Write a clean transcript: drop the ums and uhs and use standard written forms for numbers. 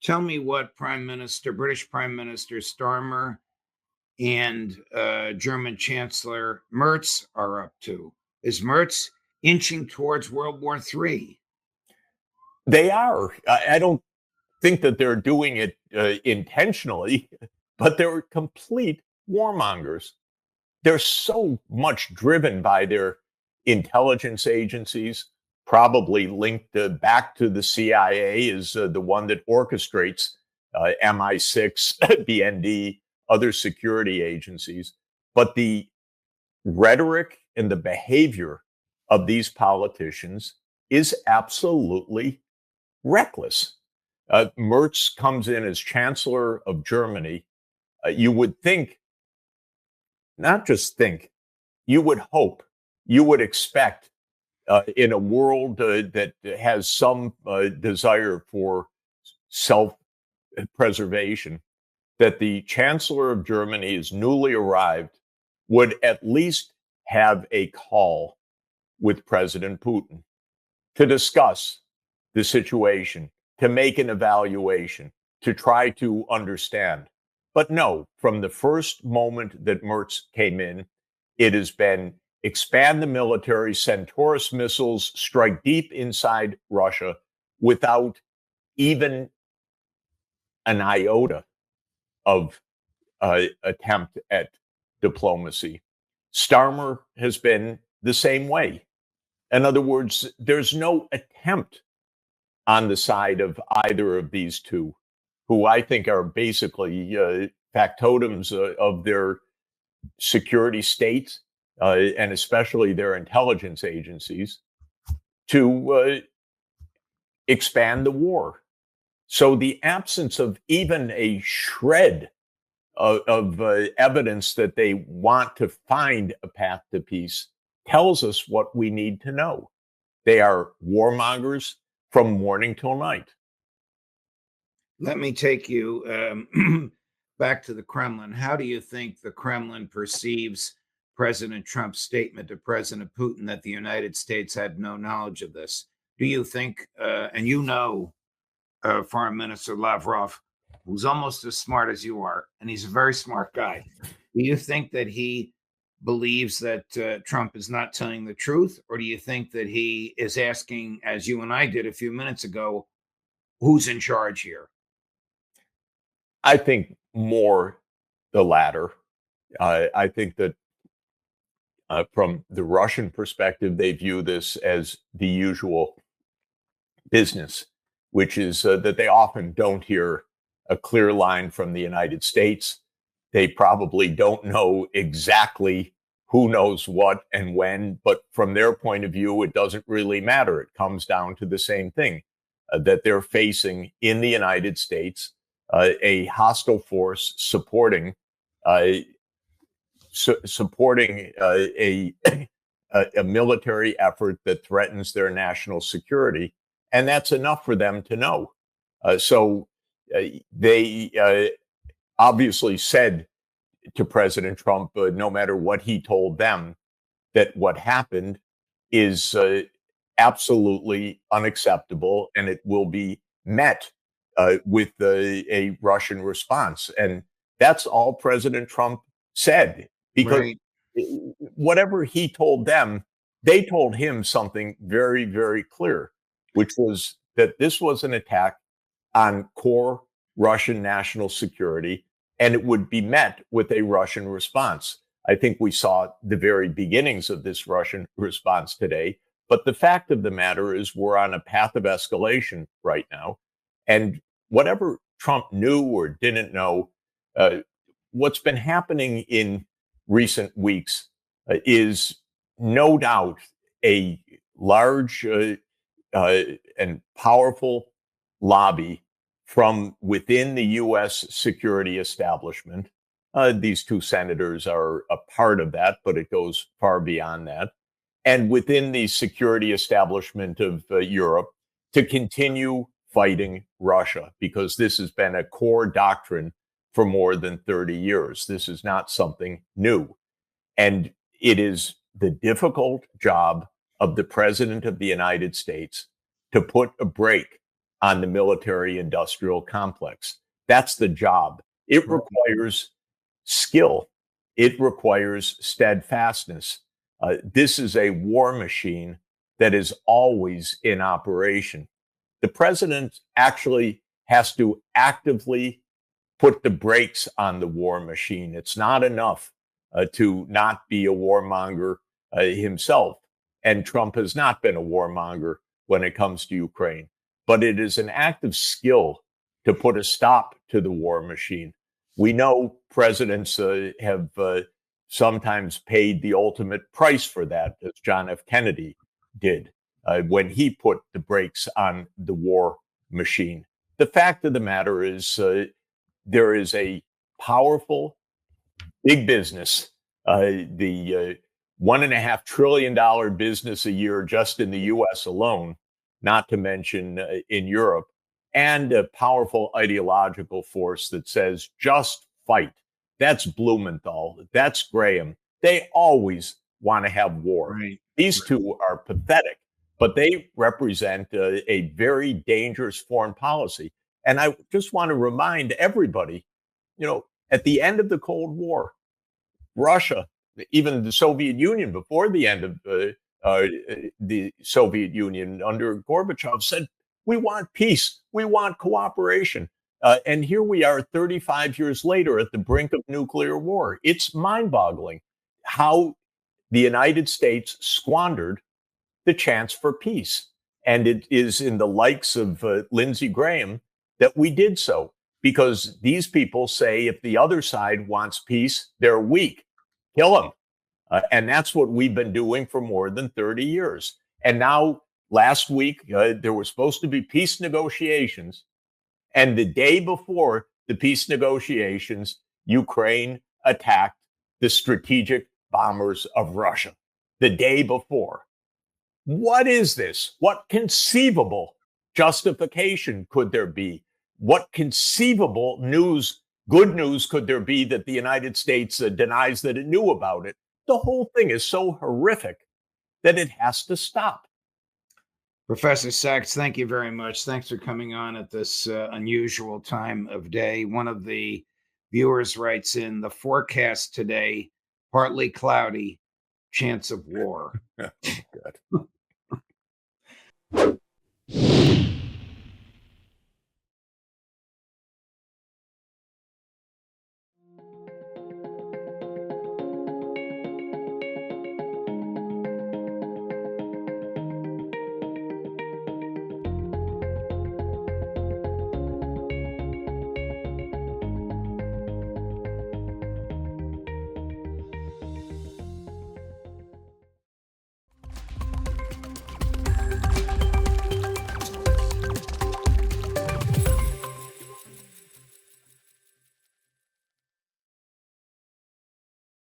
Tell me what British Prime Minister Starmer and German Chancellor Merz are up to. Is Merz inching towards World War III? They are. I don't think that they're doing it intentionally, but they're complete warmongers. They're so much driven by their intelligence agencies, probably linked back to the CIA is the one that orchestrates MI6, BND, other security agencies. But the rhetoric and the behavior of these politicians is absolutely reckless. Merz comes in as Chancellor of Germany. You would think, not just think, you would hope, you would expect in a world that has some desire for self-preservation, that the Chancellor of Germany is newly arrived would at least have a call with President Putin to discuss the situation, to make an evaluation, to try to understand. But no, from the first moment that Merz came in, it has been expand the military, send Taurus missiles, strike deep inside Russia without even an iota of attempt at diplomacy. Starmer has been the same way. In other words, there's no attempt on the side of either of these two, who I think are basically factotums of their security states and especially their intelligence agencies, to expand the war. So the absence of even a shred of evidence that they want to find a path to peace tells us what we need to know. They are warmongers from morning till night. Let me take you back to the Kremlin. How do you think the Kremlin perceives President Trump's statement to President Putin that the United States had no knowledge of this? Do you think, and you know, Foreign Minister Lavrov, who's almost as smart as you are, and he's a very smart guy. Do you think that he believes that Trump is not telling the truth, or do you think that he is asking, as you and I did a few minutes ago, who's in charge here? I think more the latter. I think that from the Russian perspective, they view this as the usual business, which is that they often don't hear a clear line from the United States. They probably don't know exactly who knows what and when, but from their point of view, it doesn't really matter. It comes down to the same thing, that they're facing in the United States a hostile force supporting a military effort that threatens their national security. And that's enough for them to know. So they obviously said to President Trump, no matter what he told them, that what happened is absolutely unacceptable and it will be met with a Russian response. And that's all President Trump said, because Right. whatever he told them, they told him something very, very clear, which was that this was an attack on core Russian national security, and it would be met with a Russian response. I think we saw the very beginnings of this Russian response today. But the fact of the matter is we're on a path of escalation right now. And whatever Trump knew or didn't know, what's been happening in recent weeks is no doubt a large and powerful lobby from within the U.S. security establishment. These two senators are a part of that, but it goes far beyond that. And within the security establishment of Europe to continue fighting Russia, because this has been a core doctrine for more than 30 years. This is not something new. And it is the difficult job of the President of the United States to put a brake on the military industrial complex. That's the job. It requires skill, it requires steadfastness. This is a war machine that is always in operation. The president actually has to actively put the brakes on the war machine. It's not enough to not be a warmonger himself. And Trump has not been a warmonger when it comes to Ukraine. But it is an act of skill to put a stop to the war machine. We know presidents have sometimes paid the ultimate price for that, as John F. Kennedy did when he put the brakes on the war machine. The fact of the matter is, there is a powerful big business, the $1.5 trillion business a year just in the US alone, not to mention in Europe, and a powerful ideological force that says just fight. That's Blumenthal. That's Graham. They always want to have war. Right. These two are pathetic, but they represent a very dangerous foreign policy. And I just want to remind everybody, at the end of the Cold War, Russia, even the Soviet Union before the end of the Soviet Union under Gorbachev said, we want peace, we want cooperation. And here we are 35 years later at the brink of nuclear war. It's mind-boggling how the United States squandered the chance for peace. And it is in the likes of Lindsey Graham that we did so, because these people say if the other side wants peace, they're weak. Kill them. And that's what we've been doing for more than 30 years. And now, last week, there were supposed to be peace negotiations. And the day before the peace negotiations, Ukraine attacked the strategic bombers of Russia. The day before. What is this? What conceivable justification could there be? What conceivable good news could there be that the United States denies that it knew about it? The whole thing is so horrific that it has to stop. Professor Sachs, thank you very much. Thanks for coming on at this unusual time of day. One of the viewers writes in, the forecast today, partly cloudy, chance of war. Good.